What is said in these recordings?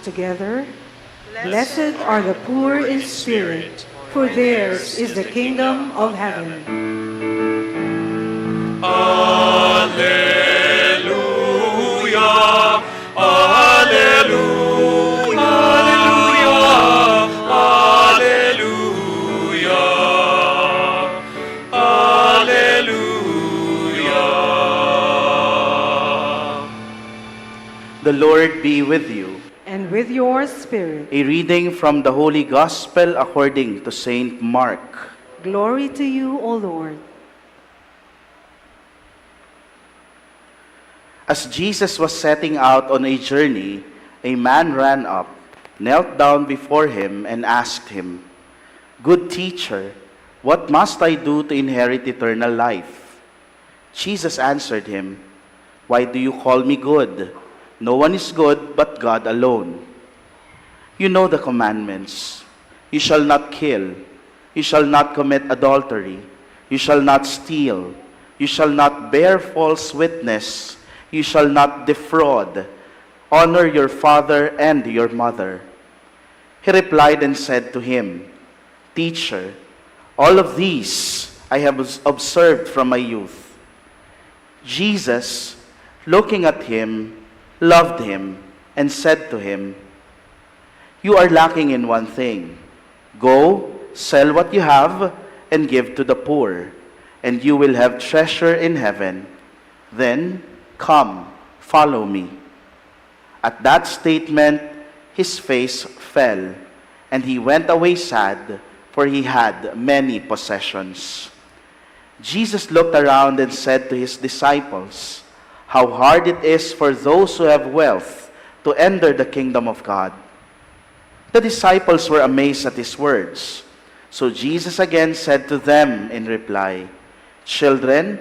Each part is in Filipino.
together. Blessed are the poor in spirit, for theirs is the kingdom of heaven. Alleluia, alleluia, alleluia, alleluia. The Lord be with you. And with your spirit. A reading from the Holy Gospel according to Saint Mark. Glory to you, O Lord. As Jesus was setting out on a journey, a man ran up, knelt down before him, and asked him, "Good teacher, what must I do to inherit eternal life?" Jesus answered him, "Why do you call me good? No one is good but God alone. You know the commandments. You shall not kill. You shall not commit adultery. You shall not steal. You shall not bear false witness. You shall not defraud. Honor your father and your mother." He replied and said to him, "Teacher, all of these I have observed from my youth." Jesus, looking at him, loved him and said to him, "You are lacking in one thing. Go, sell what you have and give to the poor, and you will have treasure in heaven. Then come, follow me." At that statement, his face fell, and he went away sad, for he had many possessions. Jesus looked around and said to his disciples, "How hard it is for those who have wealth to enter the kingdom of God." The disciples were amazed at his words. So Jesus again said to them in reply, "Children,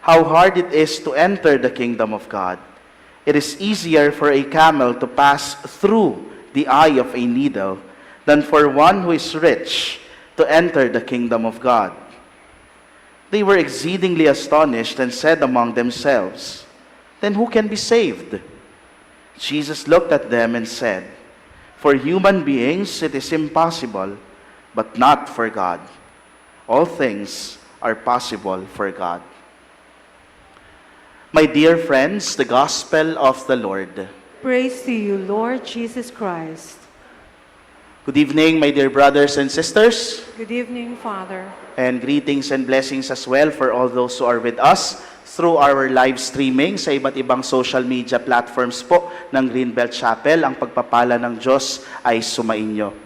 how hard it is to enter the kingdom of God. It is easier for a camel to pass through the eye of a needle than for one who is rich to enter the kingdom of God." They were exceedingly astonished and said among themselves, "Then who can be saved?" Jesus looked at them and said, "For human beings it is impossible, but not for God. All things are possible for God." My dear friends, the Gospel of the Lord. Praise to you, Lord Jesus Christ. Good evening, my dear brothers and sisters, Good evening, Father. and greetings and blessings as well for all those who are with us through our live streaming sa iba't ibang social media platforms po ng Greenbelt Chapel. Ang pagpapala ng Diyos ay sumainyo.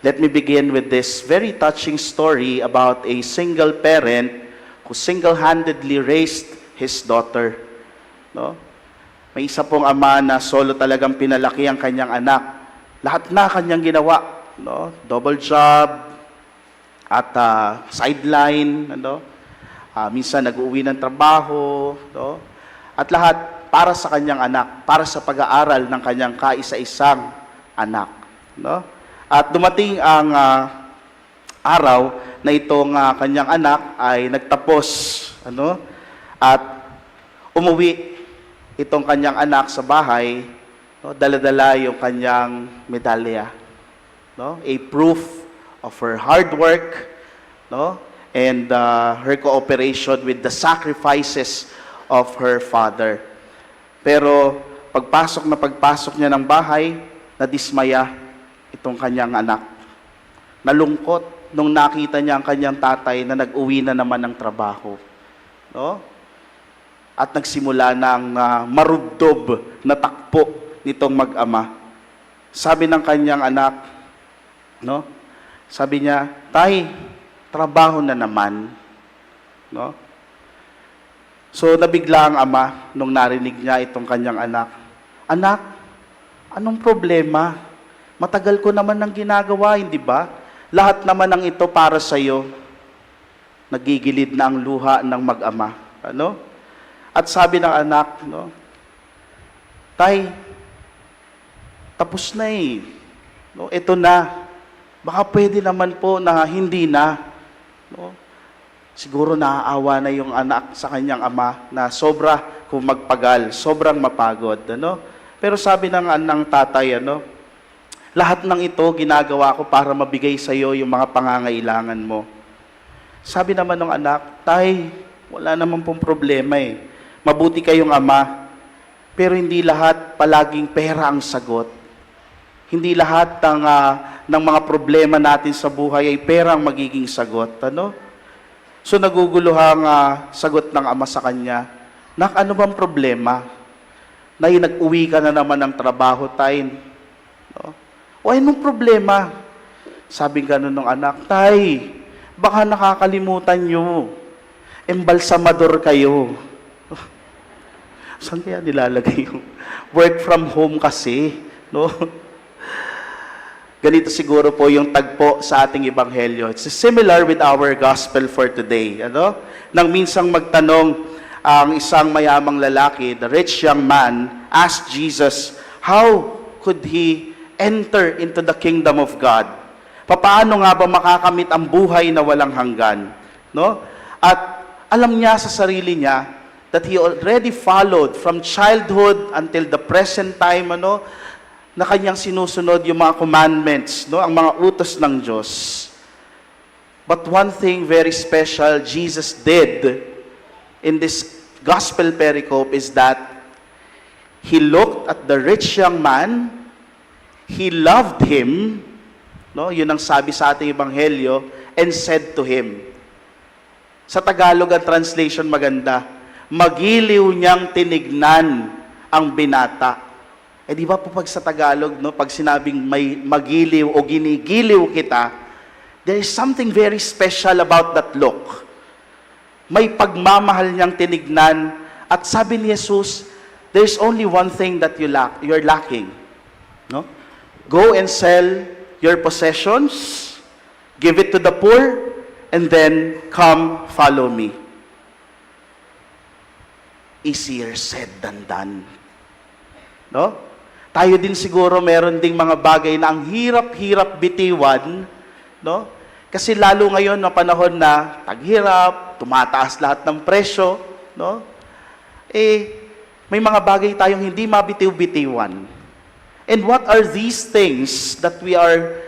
Let me begin with this very touching story about a single parent who single-handedly raised his daughter. No? May isa pong ama na solo talagang pinalaki ang kanyang anak. Lahat na kanyang ginawa. No? Double job, at sideline, ano? Minsan nag-uwi ng trabaho, no? At lahat para sa kanyang anak, para sa pag-aaral ng kanyang kaisa-isang anak. No? At dumating ang araw na itong kanyang anak ay nagtapos, ano? At umuwi itong kanyang anak sa bahay, no? Dala-dala yung kanyang medalya, no? A proof of her hard work, no? And her cooperation with the sacrifices of her father. Pero pagpasok niya ng bahay, nadismaya itong kanyang anak. Nalungkot nung nakita niya ang kanyang tatay na nag-uwi na naman ng trabaho. No? At nagsimula ng marubdob na takpo nitong mag-ama. Sabi ng kanyang anak, no? Sabi niya, "Tay, trabaho na naman." No? So nabigla ang ama nung narinig niya itong kanyang anak. "Anak, anong problema? Matagal ko naman ng ginagawa, hindi ba? Lahat naman ng ito para sa iyo." Nagigilid na ang luha ng mag-ama. Ano? At sabi ng anak, no? "Tay, tapos na eh. No, ito na. Baka pwede naman po na hindi na." No? Siguro naaawa na yung anak sa kanyang ama na sobra kung magpagal, sobrang mapagod. Ano? Pero sabi ng tatay, lahat ng ito ginagawa ko para mabigay sa iyo yung mga pangangailangan mo. Sabi naman ng anak, Tay, wala naman pong problema eh. Mabuti kayong ama, pero hindi lahat palaging pera ang sagot. Hindi lahat ng mga problema natin sa buhay ay pera ang magiging sagot. So naguguluhang sagot ng ama sa kanya, Nak, ano bang problema? Nag-uwi ka na naman ng trabaho, Tay. O anong problema? Sabi gano'n ng anak, Tay, baka nakakalimutan nyo. Embalsamador kayo. Saan kaya nilalagay yung work from home kasi? Ganito siguro po yung tagpo sa ating ebanghelyo. It's similar with our gospel for today. Nang minsang magtanong ang isang mayamang lalaki, the rich young man, asked Jesus, how could he enter into the kingdom of God? Paano nga ba makakamit ang buhay na walang hanggan? At alam niya sa sarili niya that he already followed from childhood until the present time, na kanyang sinusunod yung mga commandments, ang mga utos ng Diyos. But one thing very special Jesus did in this gospel pericope is that he looked at the rich young man, he loved him, yun ang sabi sa ating ebanghelyo, and said to him. Sa Tagalog ang translation maganda, magiliw niyang tinignan ang binata. Di ba po pag sa Tagalog, pag sinabing may magiliw o ginigiliw kita, there is something very special about that look. May pagmamahal niyang tinignan, at sabi ni Jesus, there's only one thing that you're lacking. Go and sell your possessions, give it to the poor, and then come follow me. Easier said than done. Tayo din siguro meron ding mga bagay na ang hirap-hirap bitiwan, kasi lalo ngayon na panahon na taghirap, tumataas lahat ng presyo, may mga bagay tayong hindi mabitiw-bitiwan. And what are these things that we are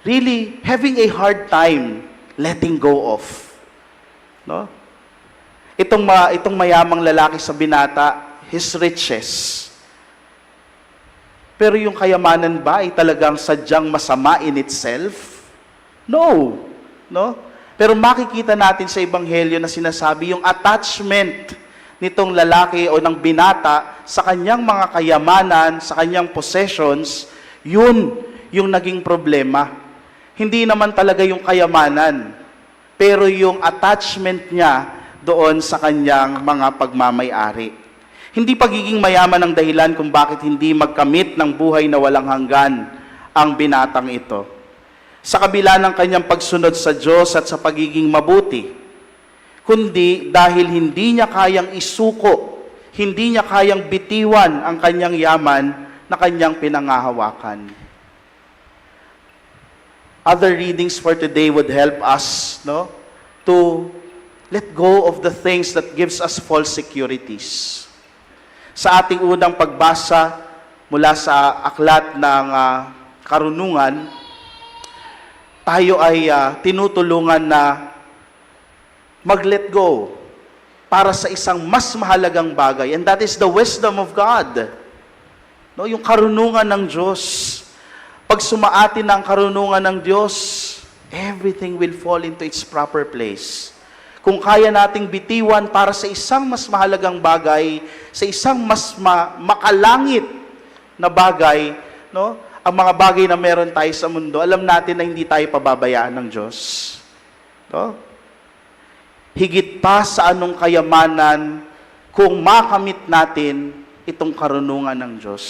really having a hard time letting go of? Itong mayamang lalaki sa binata, his riches. Pero yung kayamanan ba ay talagang sadyang masama in itself? No. Pero makikita natin sa ebanghelyo na sinasabi yung attachment nitong lalaki o ng binata sa kanyang mga kayamanan, sa kanyang possessions, yun yung naging problema. Hindi naman talaga yung kayamanan, pero yung attachment niya doon sa kanyang mga pagmamay-ari. Hindi pagiging mayaman ang dahilan kung bakit hindi magkamit ng buhay na walang hanggan ang binatang ito. Sa kabila ng kanyang pagsunod sa Diyos at sa pagiging mabuti, kundi dahil hindi niya kayang isuko, hindi niya kayang bitiwan ang kanyang yaman na kanyang pinangahawakan. Other readings for today would help us to let go of the things that gives us false securities. Sa ating unang pagbasa mula sa aklat ng karunungan, tayo ay tinutulungan na mag-let go para sa isang mas mahalagang bagay. And that is the wisdom of God. Yung karunungan ng Diyos. Pag sumaatin ang karunungan ng Diyos, everything will fall into its proper place. Kung kaya nating bitiwan para sa isang mas mahalagang bagay, sa isang mas makalangit na bagay, ang mga bagay na meron tayo sa mundo, alam natin na hindi tayo pababayaan ng Diyos. Higit pa sa anong kayamanan kung makamit natin itong karunungan ng Diyos.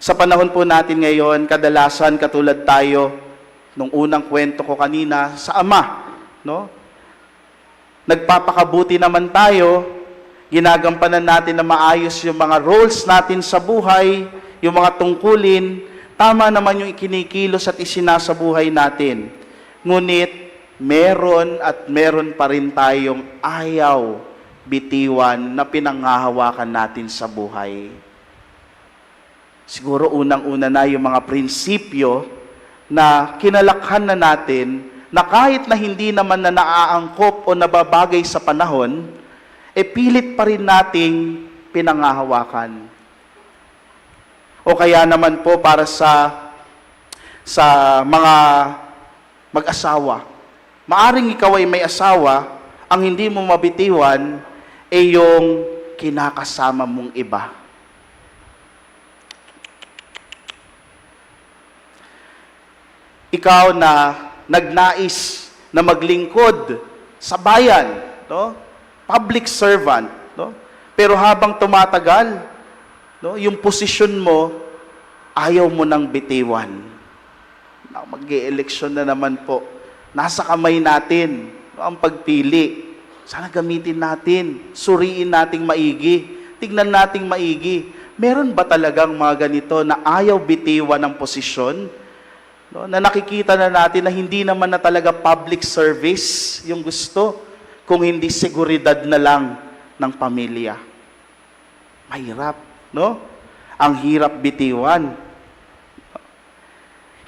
Sa panahon po natin ngayon, kadalasan katulad tayo, nung unang kwento ko kanina, sa Ama, nagpapakabuti naman tayo, ginagampanan natin na maayos yung mga roles natin sa buhay, yung mga tungkulin, tama naman yung ikinikilos at isinasabuhay natin. Ngunit, meron at meron pa rin tayong ayaw bitiwan na pinanghahawakan natin sa buhay. Siguro unang-una na yung mga prinsipyo na kinalakhan na natin na kahit na hindi naman na naaangkop o nababagay sa panahon, pilit pa rin nating pinangahawakan. O kaya naman po para sa mga mag-asawa. Maaring ikaw ay may asawa, ang hindi mo mabitiwan ay yung kinakasama mong iba. Ikaw na nagnais na maglingkod sa bayan, no? Public servant, no? Pero habang tumatagal, no, yung posisyon mo, ayaw mo nang bitiwan. Mag-e-eleksyon na naman po. Nasa kamay natin, no, ang pagpili. Sana gamitin natin, suriin nating maigi, tignan nating maigi. Meron ba talagang mga ganito na ayaw bitiwan ng posisyon? No, na nakikita na natin na hindi naman na talaga public service yung gusto, kung hindi seguridad na lang ng pamilya. Mahirap, no? Ang hirap bitiwan.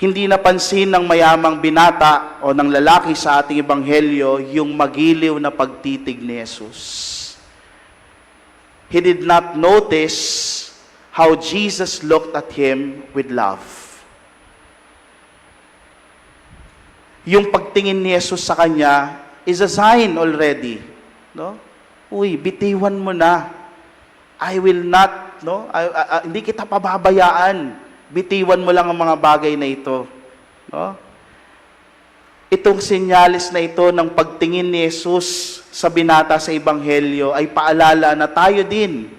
Hindi napansin ng mayamang binata o ng lalaki sa ating ebanghelyo yung magiliw na pagtitig ni Jesus. He did not notice how Jesus looked at him with love. Yung pagtingin ni Jesus sa kanya is a sign already, no? Uy, bitiwan mo na. I will not, no? Hindi kita pababayaan. Bitiwan mo lang ang mga bagay na ito, no? Itong sinyalis na ito ng pagtingin ni Jesus sa binata sa ebanghelyo ay paalala na tayo din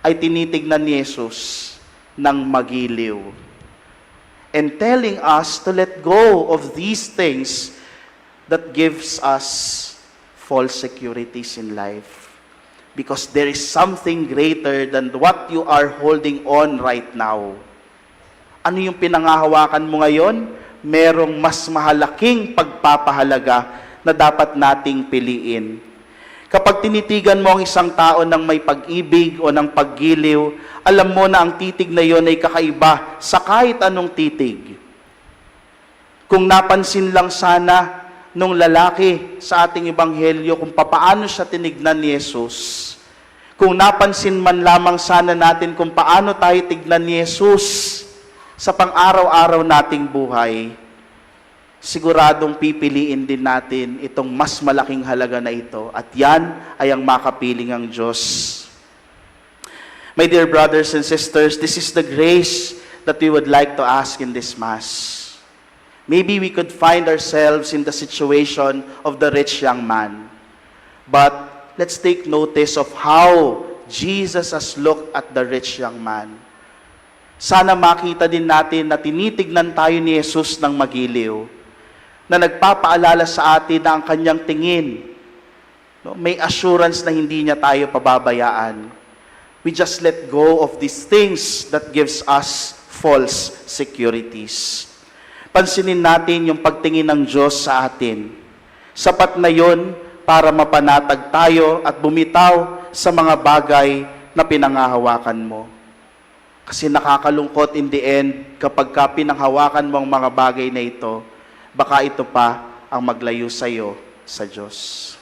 ay tinitignan ni Jesus ng magiliw. And telling us to let go of these things that gives us false securities in life. Because there is something greater than what you are holding on right now. Ano yung pinangahawakan mo ngayon? Merong mas mahalaking pagpapahalaga na dapat nating piliin. Kapag tinitigan mo ang isang tao ng may pag-ibig o ng paggiliw, alam mo na ang titig na yon ay kakaiba sa kahit anong titig. Kung napansin lang sana nung lalaki sa ating ebanghelyo kung papaano siya tinignan ni Jesus, kung napansin man lamang sana natin kung paano tayo tignan ni Jesus sa pang-araw-araw nating buhay, siguradong pipiliin din natin itong mas malaking halaga na ito. At yan ay ang makapiling ang Diyos. My dear brothers and sisters, this is the grace that we would like to ask in this Mass. Maybe we could find ourselves in the situation of the rich young man. But let's take notice of how Jesus has looked at the rich young man. Sana makita din natin na tinitignan tayo ni Jesus ng magiliw, na nagpapaalala sa atin na ang kanyang tingin, no, may assurance na hindi niya tayo pababayaan. We just let go of these things that gives us false securities. Pansinin natin yung pagtingin ng Diyos sa atin. Sapat na yon para mapanatag tayo at bumitaw sa mga bagay na pinangahawakan mo. Kasi nakakalungkot in the end kapag pinanghawakan mo ang mga bagay na ito, baka ito pa ang maglayo sa iyo sa Diyos.